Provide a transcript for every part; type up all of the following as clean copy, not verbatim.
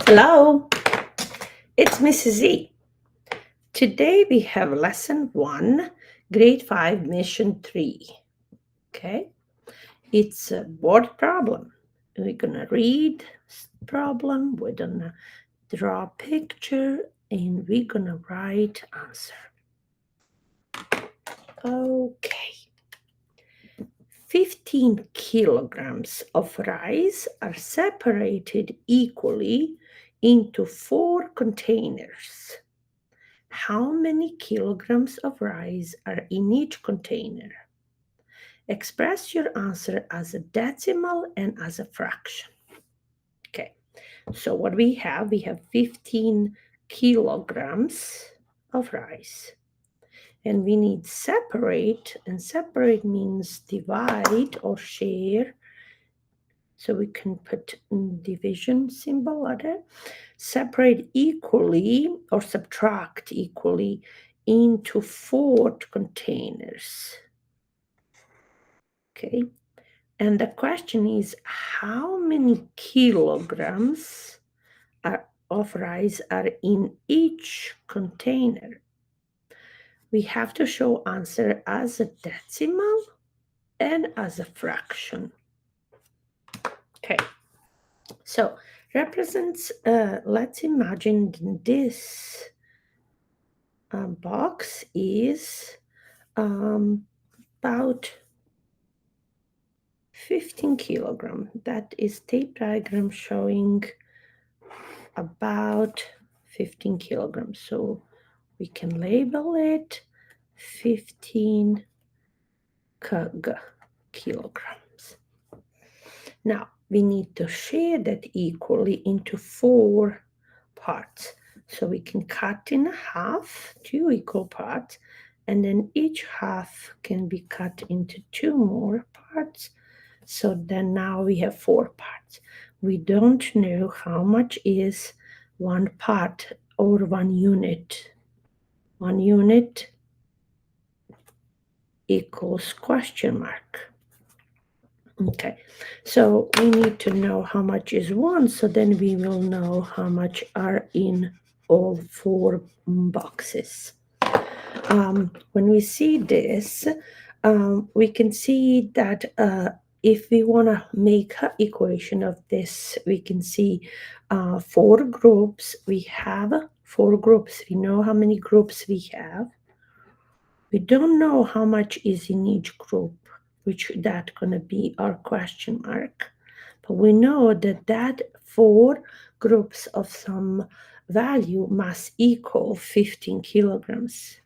Hello, it's Mrs.Z. Today we have lesson 1, grade 5, mission 3. Okay, it's a board problem. We're gonna read problem, we're gonna draw a picture, and we're gonna write answer. Okay. 15 kilograms of rice are separated equally into 4 containers. How many kilograms of rice are in each container? Express your answer as a decimal and as a fraction. Okay, so what we have 15 kilograms of rice. And we need separate, and separate means divide or share. So we can put division symbol on it. Separate equally or subtract equally into 4 containers. Okay, and the question is how many kilograms of rice are in each container? We have to show answer as a decimal and as a fraction. Okay, so represents, let's imagine this box is about 15 kilogram. That is tape diagram showing about 15 kilograms. So we can label it 15 kilograms. Now we need to share that equally into 4 parts. So we can cut in half, 2 equal parts, and then each half can be cut into 2 more parts. So then now we have 4 parts. We don't know how much is 1 part or 1 unit. 1 unit equals question mark. Okay, so we need to know how much is 1, so then we will know how much are in all 4 boxes. When we see this, we can see that if we want to make an equation of this, we can see 4 groups. We have 4 groups. We know how many groups we have. We don't know how much is in each group, which that's going to be our question mark. But we know that 4 groups of some value must equal 15 kilograms.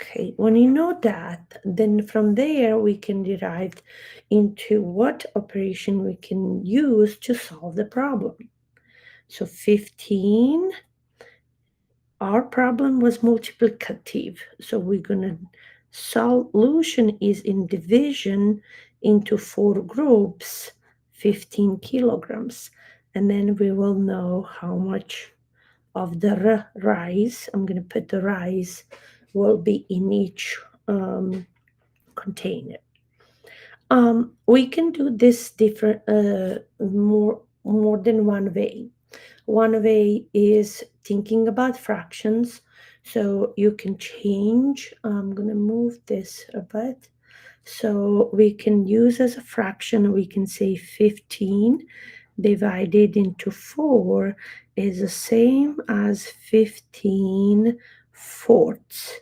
Okay, when you know that, then from there we can derive into what operation we can use to solve the problem. So 15, our problem was multiplicative. So we're going to, solution is in division into 4 groups, 15 kilograms. And then we will know how much of the rice, I'm going to put the rice, will be in each container. We can do this different, more than one way. One way is thinking about fractions. So you can change, I'm going to move this a bit. So we can use as a fraction, we can say 15 divided into 4 is the same as 15 fourths.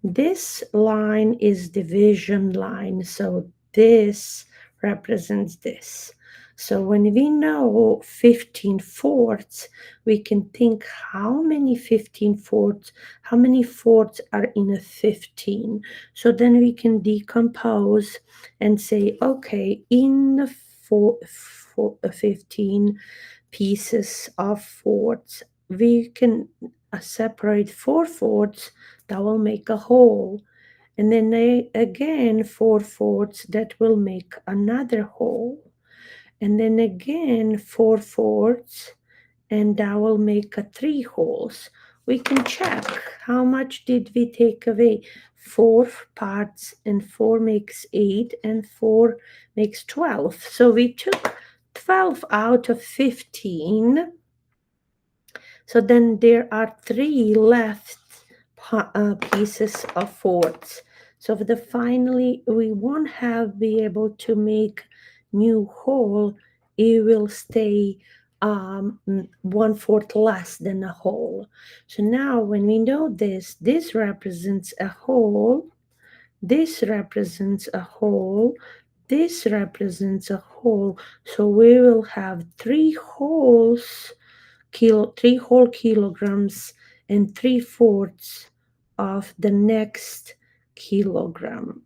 This line is division line, so this represents this. So when we know 15 fourths, we can think how many 15 fourths, how many fourths are in a 15. So then we can decompose and say, okay, in the 15 pieces of fourths, we can separate 4 fourths, that will make a whole. And then again 4 fourths, that will make another whole. And then again 4 fourths, and that will make 3 wholes. We can check how much did we take away. 4 parts, and 4 makes 8, and 4 makes 12. So we took 12 out of 15. So then there are 3 left pieces of fourths. So the finally we won't have be able to make new whole. It will stay 1/4 less than a whole. So now when we know this represents a whole, this represents a whole, this represents a whole. So we will have 3 whole kilograms and 3/4 of the next kilogram.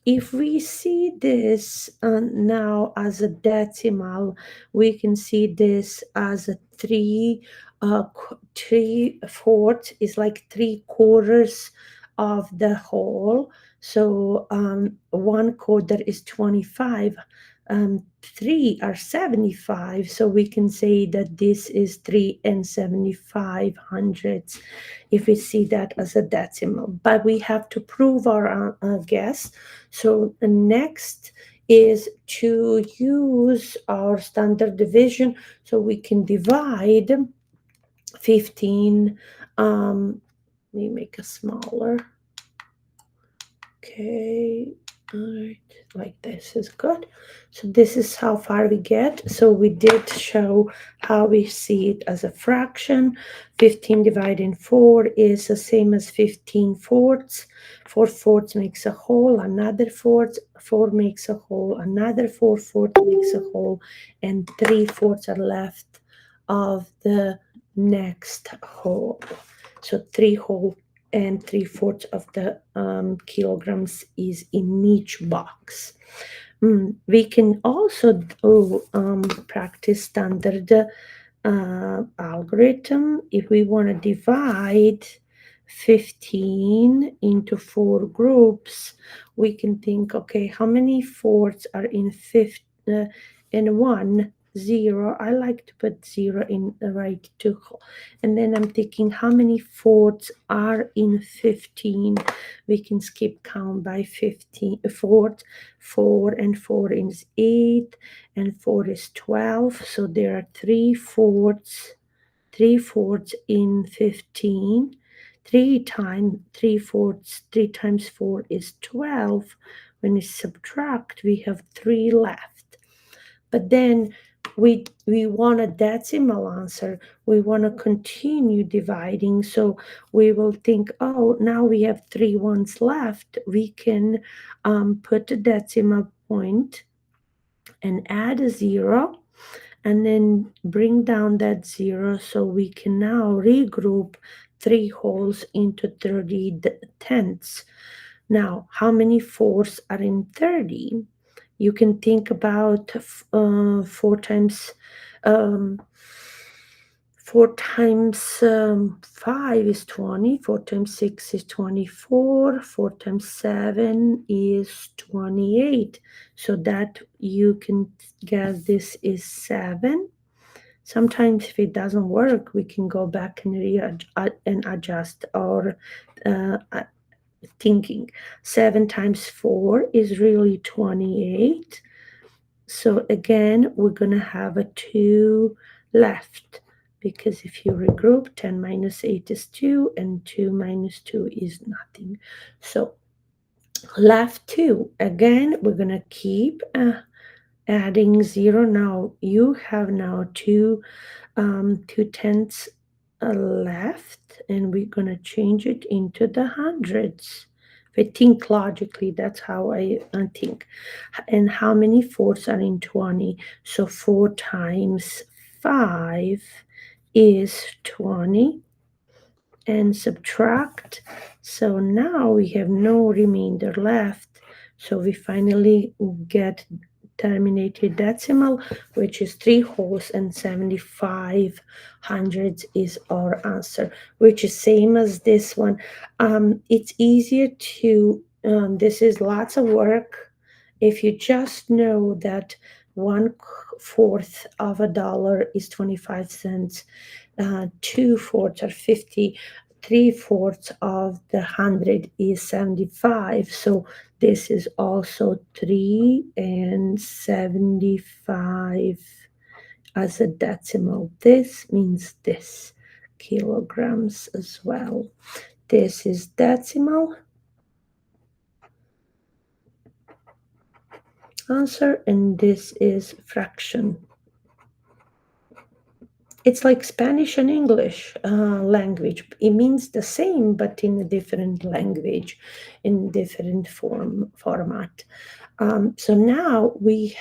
If we see this now as a decimal, we can see this as a 3/4 is like 3/4 of the whole. So 1/4 is 25. 3 are 75, so we can say that this is 3 and 75 hundredths if we see that as a decimal. But we have to prove our guess. So the next is to use our standard division, so we can divide 15. Let me make it smaller. Okay, all right, like this is good. So this is how far we get. So we did show how we see it as a fraction. 15 divided 4 is the same as 15/4. 4/4 makes a whole, another fourth, 4 makes a whole, another 4/4 makes a whole, and 3/4 are left of the next whole. So 3 whole and 3/4 of the kilograms is in each box. We can also do practice standard algorithm. If we want to divide 15 into 4 groups, we can think, okay, how many fourths are in in 1? 0. I like to put 0 in the right too. And then I'm thinking how many fourths are in 15. We can skip count by 15 fourth. 4 and 4 is 8 and 4 is 12. So there are 3/4 in 15. 3 times 3/4, 3 times 4 is 12. When we subtract, we have 3 left. But then we want a decimal answer. We want to continue dividing. So we will think, oh, now we have 3 ones left. We can put a decimal point and add a 0 and then bring down that 0, so we can now regroup 3 wholes into 30 tenths. Now, how many fourths are in 30? You can think about 4 times 5 is 20, 4 times 6 is 24, 4 times 7 is 28. So that you can guess this is 7. Sometimes if it doesn't work, we can go back and adjust our thinking. 7 times 4 is really 28. So again, we're going to have a 2 left, because if you regroup, 10 minus 8 is 2, and 2 minus 2 is nothing. So left 2. Again, we're going to keep adding 0. Now you have now 2 tenths left, and we're going to change it into the hundreds. If I think logically, that's how I think. And how many fourths are in 20? So 4 times 5 is 20. And subtract. So now we have no remainder left. So we finally get terminated decimal, which is 3 wholes and 75 hundredths is our answer, which is same as this one. It's easier to, this is lots of work. If you just know that 1/4 of a dollar is 25 cents, 2/4 are 50, 3/4 of the 100 is 75. So this is also 3 and 75 as a decimal. This means this, kilograms as well. This is decimal answer, and this is fraction. It's like Spanish and English language. It means the same, but in a different language, in different format. So now we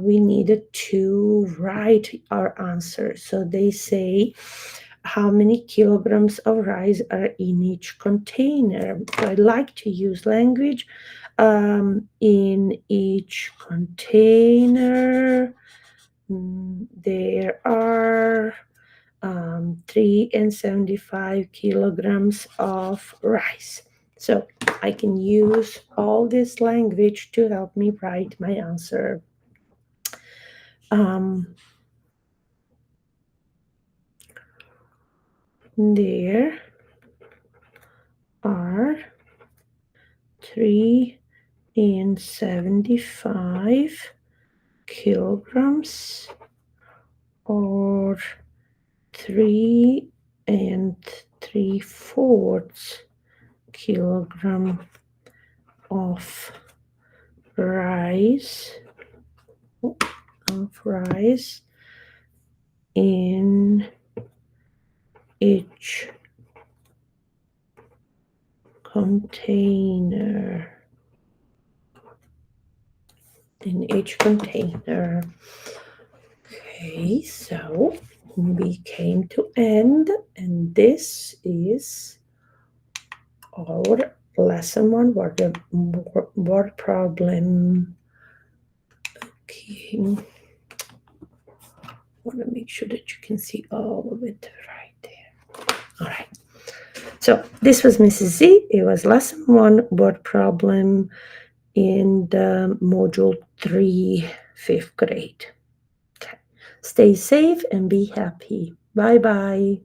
needed to write our answer. So they say how many kilograms of rice are in each container. So I like to use language. In each container, there are 3 and 75 kilograms of rice. So I can use all this language to help me write my answer. There are 3 and 75 kilograms, or 3 and 3/4 kilogram of rice in each container. Okay, so we came to end, and this is our lesson 1 word problem. Okay, want to make sure that you can see all of it right there. All right. So this was Mrs.Z. It was lesson 1 word problem in the module 3, 5th grade. Okay. Stay safe and be happy. Bye bye.